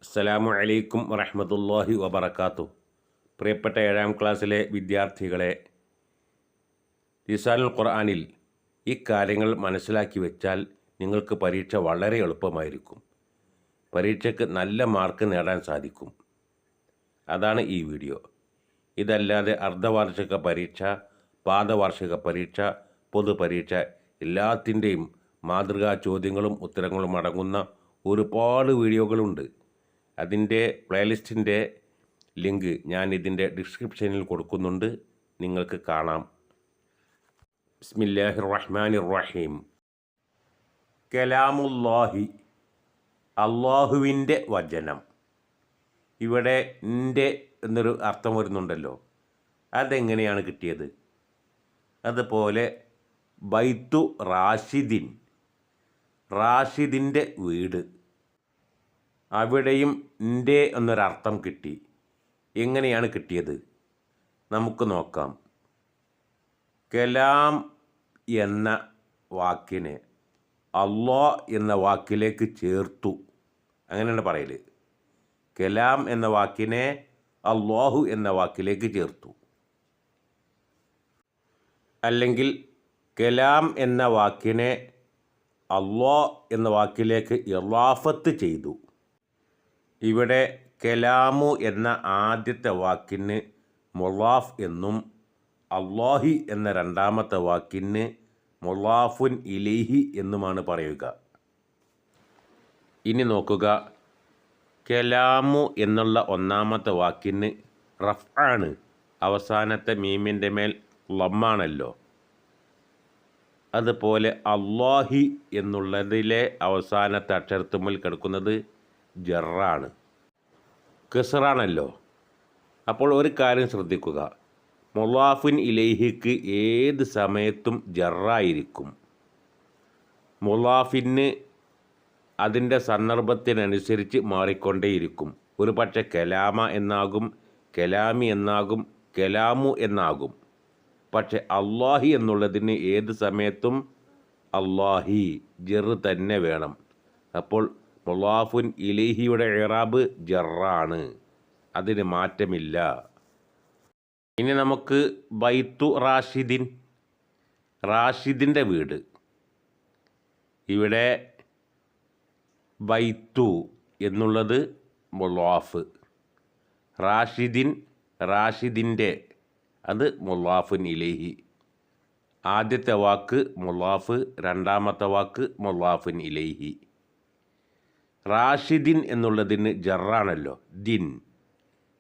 അസ്സലാമു അലൈക്കും വറഹ്മത്തുള്ളാഹി വബറകാതുഹു. പ്രിയപ്പെട്ട 7ാം ക്ലാസ്സിലെ വിദ്യാർത്ഥികളെ, ലിസാനുൽ ഖുർആനിൽ ഈ കാര്യങ്ങൾ മനസ്സിലാക്കി വെച്ചാൽ നിങ്ങൾക്ക് പരീക്ഷ വളരെ എളുപ്പമായിരിക്കും. പരീക്ഷയ്ക്ക് നല്ല മാർക്ക് നേടാൻ സാധിക്കും. അതാണ് ഈ വീഡിയോ. ഇതല്ലാതെ അർദ്ധവാർഷിക പരീക്ഷ, പാദവാർഷിക പരീക്ഷ, പൊതുപരീക്ഷ എല്ലാത്തിൻ്റെയും മാതൃകാ ചോദ്യങ്ങളും ഉത്തരങ്ങളും അടങ്ങുന്ന ഒരുപാട് വീഡിയോകളുണ്ട്. അതിൻ്റെ പ്ലേലിസ്റ്റിൻ്റെ ലിങ്ക് ഞാൻ ഇതിൻ്റെ ഡിസ്ക്രിപ്ഷനിൽ കൊടുക്കുന്നുണ്ട്, നിങ്ങൾക്ക് കാണാം. ബിസ്മില്ലാഹിർ റഹ്മാനിർ റഹീം. കലാമുല്ലാഹി, അള്ളാഹുവിൻ്റെ വചനം. ഇവിടെ ൻ്റെ എന്നൊരു അർത്ഥം വരുന്നുണ്ടല്ലോ, അതെങ്ങനെയാണ് കിട്ടിയത്? അതുപോലെ ബൈത്തു റാഷിദിൻ, റാഷിദിൻ്റെ വീട്, അവിടെയും ൻ്റെ എന്നൊരർത്ഥം കിട്ടി. എങ്ങനെയാണ് കിട്ടിയത്? നമുക്ക് നോക്കാം. കലാം എന്ന വാക്കിനെ അള്ളാ എന്ന വാക്കിലേക്ക് ചേർത്തു, അങ്ങനെയാണ് പറയൽ. കലാം എന്ന വാക്കിനെ അള്ളാഹു എന്ന വാക്കിലേക്ക് ചേർത്തു. അല്ലെങ്കിൽ കലാം എന്ന വാക്കിനെ അള്ളാ എന്ന വാക്കിലേക്ക് ഇളാഫത്ത് ചെയ്തു. ഇവിടെ കലാമു എന്ന ആദ്യത്തെ വാക്കിന് മുളാഫ് എന്നും അള്ളാഹി എന്ന രണ്ടാമത്തെ വാക്കിന് മുളാഫുൻ ഇലൈഹി എന്നുമാണ് പറയുക. ഇനി നോക്കുക, കലാമു എന്നുള്ള ഒന്നാമത്തെ വാക്കിന് റഫ്ആണ്, അവസാനത്തെ മീമിൻ്റെ മേൽ ലമ്മാണല്ലോ. അതുപോലെ അള്ളാഹി എന്നുള്ളതിലെ അവസാനത്തെ അക്ഷരത്തുമ്പിൽ കിടക്കുന്നത് ജറാണ്, കസ്റാണല്ലോ. അപ്പോൾ ഒരു കാര്യം ശ്രദ്ധിക്കുക, മുളാഫിൻ ഇലൈഹിക്ക് ഏത് സമയത്തും ജറായിരിക്കും. മുളാഫിന് അതിൻ്റെ സന്ദർഭത്തിനനുസരിച്ച് മാറിക്കൊണ്ടേയിരിക്കും. ഒരു പക്ഷേ കലാമ എന്നാകും, കലാമി എന്നാകും, കലാമു എന്നാകും. പക്ഷെ അള്ളാഹി എന്നുള്ളതിന് ഏത് സമയത്തും അള്ളാഹി ജറ് തന്നെ വേണം. അപ്പോൾ മുളാഫുൻ ഇലൈഹിയുടെ ഇറാബ് ജറാണ്, അതിന് മാറ്റമില്ല. ഇനി നമുക്ക് ബൈത്തു റാഷിദിൻ, റാഷിദിൻ്റെ വീട്. ഇവിടെ ബൈത്തു എന്നുള്ളത് മുളാഫ്, റാഷിദിൻ റാഷിദിൻ്റെ, അത് മുളാഫുൻ ഇലൈഹി. ആദ്യത്തെ വാക്ക് മുളാഫ്, രണ്ടാമത്തെ വാക്ക് മുളാഫുൻ ഇലൈഹി. റാഷിദിൻ എന്നുള്ളതിന് ജറാണല്ലോ, ദിൻ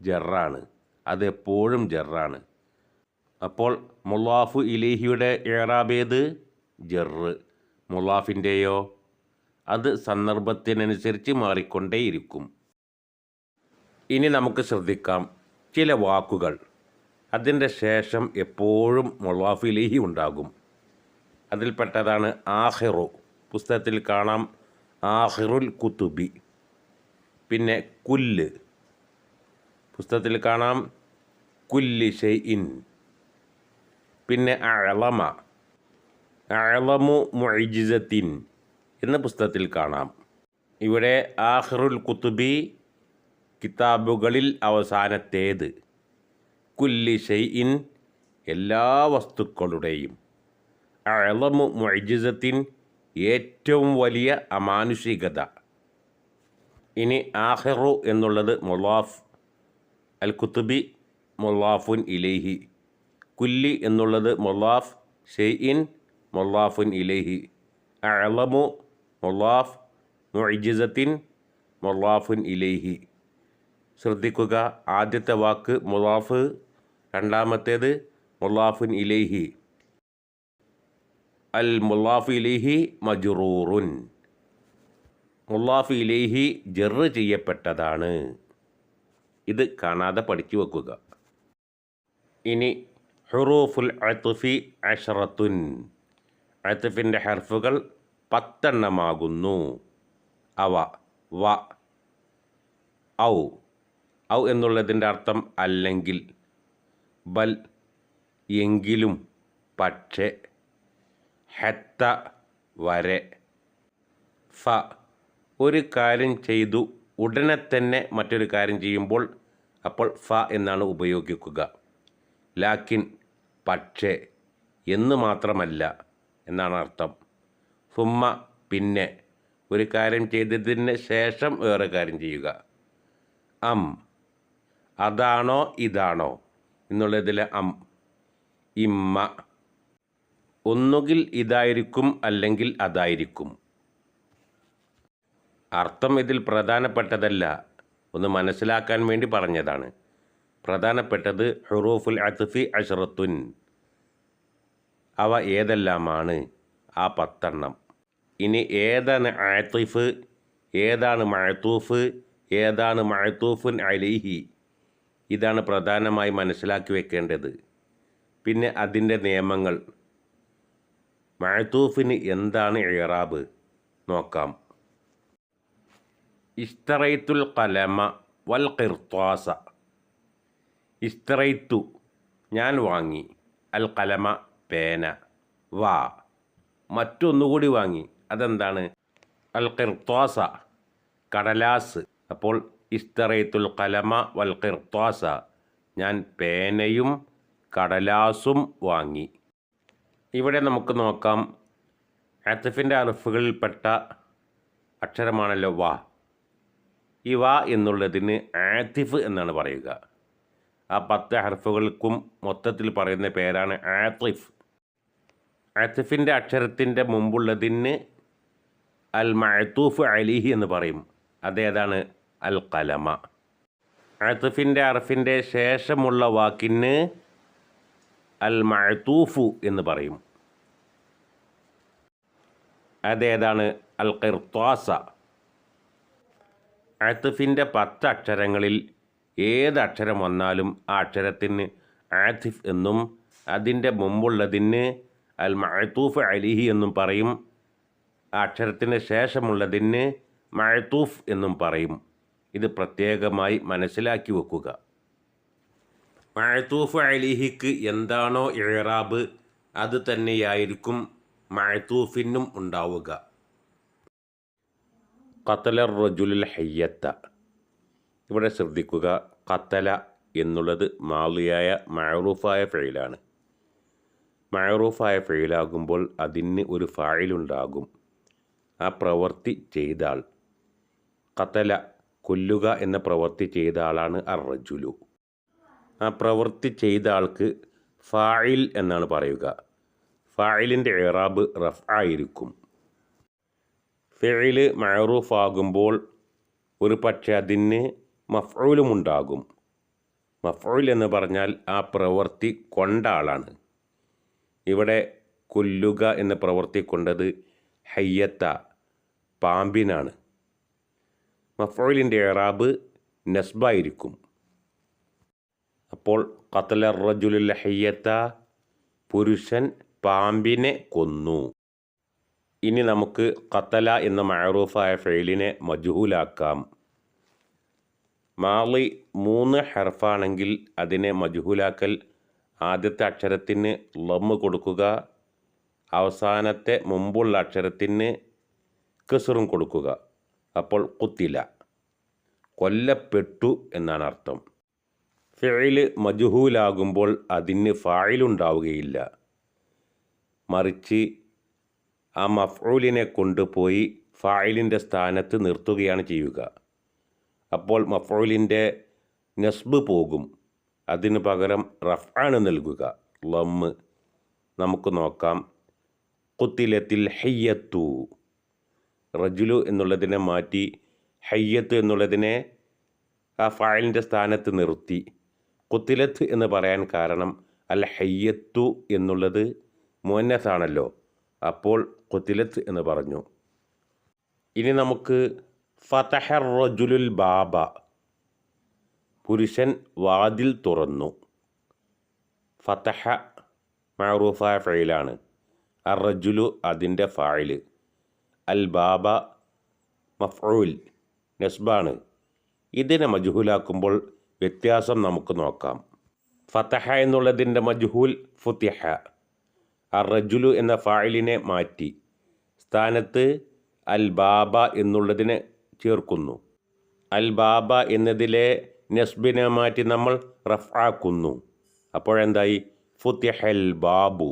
ജറാണ്, അതെപ്പോഴും ജറാണ്. അപ്പോൾ മുളാഫു ഇലൈഹിയുടെ ഇറാബേത് ജറ്, മുളാഫിൻ്റെയോ അത് സന്ദർഭത്തിനനുസരിച്ച് മാറിക്കൊണ്ടേയിരിക്കും. ഇനി നമുക്ക് ശ്രദ്ധിക്കാം, ചില വാക്കുകൾ അതിൻ്റെ ശേഷം എപ്പോഴും മുളാഫു ഇലൈഹി ഉണ്ടാകും. അതിൽപ്പെട്ടതാണ് ആഖിറു, പുസ്തകത്തിൽ കാണാം ആഖിറുൽ കുതുബി. പിന്നെ കുല്ല്, പുസ്തകത്തിൽ കാണാം കുല്ലി ഷൈഇൻ. പിന്നെ അഅലമ, അഅലമു മുഅ്ജിസത്തിൻ എന്ന പുസ്തകത്തിൽ കാണാം. ഇവിടെ ആഖിറുൽ കുതുബി കിതാബുകളിൽ അവസാനത്തേത്, കുല്ലി ഷൈഇൻ എല്ലാ വസ്തുക്കളുടെയും, അഅലമു മുഅ്ജിസത്തിൻ ഏറ്റവും വലിയ അമാനുഷികത. ഇനി ആഖിറു എന്നുള്ളത് മുളാഫ്, അൽ കുതുബി മുളാഫുൻ ഇലൈഹി. കുല്ലി എന്നുള്ളത് മുളാഫ്, ഷൈഇൻ മുളാഫുൻ ഇലൈഹി. അഅലമു മുളാഫ്, മുഅ്ജിസത്തിൻ മുളാഫുൻ ഇലൈഹി. ശ്രദ്ധിക്കുക, ആദ്യത്തെ വാക്ക് മുളാഫ്, രണ്ടാമത്തേത് മുളാഫുൻ ഇലൈഹി. അൽ മുളാഫ് ഇലൈഹി മജ്റൂറുൻ, മുളാഫ് ഇലൈഹി ജറ് ചെയ്യപ്പെട്ടതാണ്. ഇത് കാണാതെ പഠിച്ചു വെക്കുക. ഇനി ഹുറൂഫുൽ അത്ഫി അശ്റത്തുൻ, അത്ഫിൻ്റെ ഹർഫുകൾ 10 എണ്ണമാകുന്നു. അവ വ, ഔ, ഔ എന്നുള്ളതിൻ്റെ അർത്ഥം അല്ലെങ്കിൽ, ബൽ എങ്കിലും, പക്ഷേ, ഹത്ത വരെ, ഫ ഒരു കാര്യം ചെയ്തു ഉടനെ തന്നെ മറ്റൊരു കാര്യം ചെയ്യുമ്പോൾ അപ്പോൾ ഫ എന്നാണ് ഉപയോഗിക്കുക. ലാക്കിൻ പക്ഷേ എന്ന് മാത്രമല്ല എന്നാണ് അർത്ഥം. സുമ്മ പിന്നെ ഒരു കാര്യം ചെയ്തതിന് ശേഷം വേറെ കാര്യം ചെയ്യുക. അതാണോ ഇതാണോ എന്നുള്ളതിലെ ഇമ്മ ഒന്നുകിൽ ഇതായിരിക്കും അല്ലെങ്കിൽ അതായിരിക്കും. അർത്ഥം ഇതിൽ പ്രധാനപ്പെട്ടതല്ല, ഒന്ന് മനസ്സിലാക്കാൻ വേണ്ടി പറഞ്ഞതാണ്. പ്രധാനപ്പെട്ടത് ഹുറൂഫുൽ അത്ഫി അശ്റത്തുൻ, അവ ഏതെല്ലാമാണ്? ആ 10 ഇനി ഏതാണ് ആതിഫ്, ഏതാണ് മഅതൂഫ്, ഏതാണ് മഅതൂഫുൻ അലൈഹി, ഇതാണ് പ്രധാനമായി മനസ്സിലാക്കി വെക്കേണ്ടത്. പിന്നെ അതിൻ്റെ നിയമങ്ങൾ. മഅതൂഫിന് എന്താണ് ഇറാബ് നോക്കാം. ഇസ്തറൈത്തുൽ ഖലമ വൽ ഖിർത്താസ. ഇസ്തറൈത്തു ഞാൻ വാങ്ങി, അൽ ഖലമ പേന, മറ്റൊന്നുകൂടി വാങ്ങി, അതെന്താണ്? അൽ ഖിർത്താസ കടലാസ്. അപ്പോൾ ഇസ്തറൈത്തുൽ ഖലമ വൽ ഖിർത്താസ, ഞാൻ പേനയും കടലാസും വാങ്ങി. ഇവിടെ നമുക്ക് നോക്കാം, അത്ഫിൻ്റെ ഹർഫുകളിൽപ്പെട്ട അക്ഷരമാണല്ലോ വാ. ഈ വാ എന്നുള്ളതിന് ആതിഫ് എന്നാണ് പറയുക. ആ 10 ഹർഫുകൾക്കും മൊത്തത്തിൽ പറയുന്ന പേരാണ് ആതിഫ്. ആതിഫിൻ്റെ അക്ഷരത്തിൻ്റെ മുമ്പുള്ളതിന് അൽ മഅതൂഫ് അലൈഹി എന്ന് പറയും. അതേതാണ്? അൽ ഖലമ. ആതിഫിൻ്റെ ഹർഫിൻ്റെ ശേഷമുള്ള വാക്കിന് അൽ മഅതൂഫു എന്ന് പറയും. അതേതാണ്? അൽ ഖിർത്താസ. ആതിഫിൻ്റെ 10 അക്ഷരങ്ങളിൽ ഏത് അക്ഷരം വന്നാലും ആ അക്ഷരത്തിന് ആതിഫ് എന്നും അതിൻ്റെ മുമ്പുള്ളതിന് അൽ മഅതൂഫ് അലൈഹി എന്നും പറയും. ആ അക്ഷരത്തിന് ശേഷമുള്ളതിന് മഅതൂഫ് എന്നും പറയും. ഇത് പ്രത്യേകമായി മനസ്സിലാക്കി വെക്കുക. മഅതൂഫ് അലൈഹിക്ക് എന്താണോ ഇറാബ് അത് തന്നെയായിരിക്കും മഅതൂഫിനും ഉണ്ടാവുക. ഖതല റജുലുൽ ഹയ്യത്ത. ഇവിടെ ശ്രദ്ധിക്കുക, ഖതല എന്നുള്ളത് മാളിയായ മഅറൂഫായ ഫിഇലാണ്. മഅറൂഫായ ഫിഇലാകുമ്പോൾ അതിന് ഒരു ഫായിലുണ്ടാകും, ആ പ്രവൃത്തി ചെയ്ത ആൾ. ഖതല കൊല്ലുക എന്ന പ്രവൃത്തി ചെയ്ത ആളാണ് അർ റജുലു. ആ പ്രവൃത്തി ചെയ്ത ആൾക്ക് ഫായിൽ എന്നാണ് പറയുക. ഫായിലിൻ്റെ ഇറാബ് റഫ് ആയിരിക്കും. ഫിഇൽ മഅറൂഫാകുമ്പോൾ ഒരു പക്ഷേ അതിന് മഫ്ഊലും ഉണ്ടാകും. മഫ്ഊൽ എന്ന് പറഞ്ഞാൽ ആ പ്രവൃത്തി കൊണ്ട ആളാണ്. ഇവിടെ കൊല്ലുക എന്ന പ്രവൃത്തി കൊണ്ടത് ഹയ്യത്ത പാമ്പിനാണ്. മഫ്ഊലിൻ്റെ ഇറാബ് നസ്ബായിരിക്കും. അപ്പോൾ ഖതല റജുലുൽ ഹയ്യത്ത, പുരുഷൻ പാമ്പിനെ കൊന്നു. ഇനി നമുക്ക് ഖതല എന്ന മഅറൂഫായ ഫിഇലിനെ മജ്ഹൂലാക്കാം. മാളി 3 ഹർഫാണെങ്കിൽ അതിനെ മജ്ഹൂലാക്കൽ ആദ്യത്തെ അക്ഷരത്തിന് ലമ്മ് കൊടുക്കുക, അവസാനത്തെ മുമ്പുള്ള അക്ഷരത്തിന് കസ്റും കൊടുക്കുക. അപ്പോൾ ഖുത്തില, കൊല്ലപ്പെട്ടു എന്നാണ് അർത്ഥം. ഫിഇൽ മജ്ഹൂലാകുമ്പോൾ അതിന് ഫായിലുണ്ടാവുകയില്ല, മറിച്ച് ആ മഫ്ഊലിനെ കൊണ്ടുപോയി ഫായിലിൻ്റെ സ്ഥാനത്ത് നിർത്തുകയാണ് ചെയ്യുക. അപ്പോൾ മഫ്ഊലിൻ്റെ നസ്ബ് പോകും, അതിന് പകരം റഫ്ആണ് നൽകുക, ലമ്മ്. നമുക്ക് നോക്കാം. ഖുത്തിലത്തിൽ ഹയ്യത്തു, റജുലു എന്നുള്ളതിനെ മാറ്റി ഹയ്യത്ത് എന്നുള്ളതിനെ ആ ഫായിലിൻ്റെ സ്ഥാനത്ത് നിർത്തി. ഖുത്തിലത്ത് എന്ന് പറയാൻ കാരണം അൽ ഹയ്യത്തു എന്നുള്ളത് മുഅന്നസാണല്ലോ, അപ്പോൾ ഖുത്തിലത്ത് എന്ന് പറഞ്ഞു. ഇനി നമുക്ക് ഫതഹ റജുലുൽ ബാബ, പുരുഷൻ വാതിൽ തുറന്നു. ഫതഹ മഅറൂഫായ ഫഇലാണ്, അർ റജുലു അതിൻ്റെ ഫായിൽ, അൽ ബാബ മഫ്ഊൽ നസ്ബാണ്. ഇതിനെ മജ്ഹൂലാക്കുമ്പോൾ വ്യത്യാസം നമുക്ക് നോക്കാം. ഫതഹ എന്നുള്ളതിൻ്റെ മജ്ഹൂൽ ഫുതിഹ. അർ റജുലു എന്ന ഫായിലിനെ മാറ്റി സ്ഥാനത്ത് അൽ ബാബ എന്നുള്ളതിനെ ചേർക്കുന്നു. അൽ ബാബ എന്നതിലെ നസ്ബിനെ മാറ്റി നമ്മൾ റഫ്ആക്കുന്നു. അപ്പോഴെന്തായി? ഫുത്തിഹൽ ബാബു.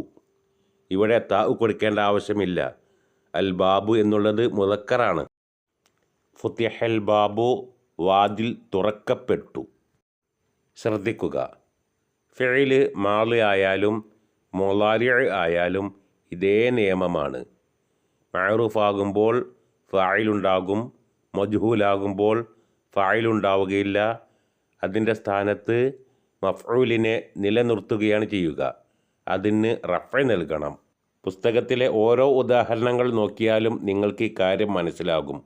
ഇവിടെ താ കൊടുക്കേണ്ട ആവശ്യമില്ല. അൽ ബാബു എന്നുള്ളത് മുദക്കറാണ്. ഫുത്തിഹൽ ബാബു, വാതിൽ തുറക്കപ്പെട്ടു. ശ്രദ്ധിക്കുക, ഫിഇല് മാളി ആയാലും മുളാരി ആയാലും ഇതേ നിയമമാണ്. മഅറൂഫാകുമ്പോൾ ഫായിലുണ്ടാകും, മജ്ഹൂലാകുമ്പോൾ ഫായിലുണ്ടാവുകയില്ല. അതിൻ്റെ സ്ഥാനത്ത് മഫ്ഊലിനെ നിലനിർത്തുകയാണ് ചെയ്യുക. അതിന് റഫ്അ നൽകണം. പുസ്തകത്തിലെ ഓരോ ഉദാഹരണങ്ങൾ നോക്കിയാലും നിങ്ങൾക്ക് ഈ കാര്യം മനസ്സിലാകും.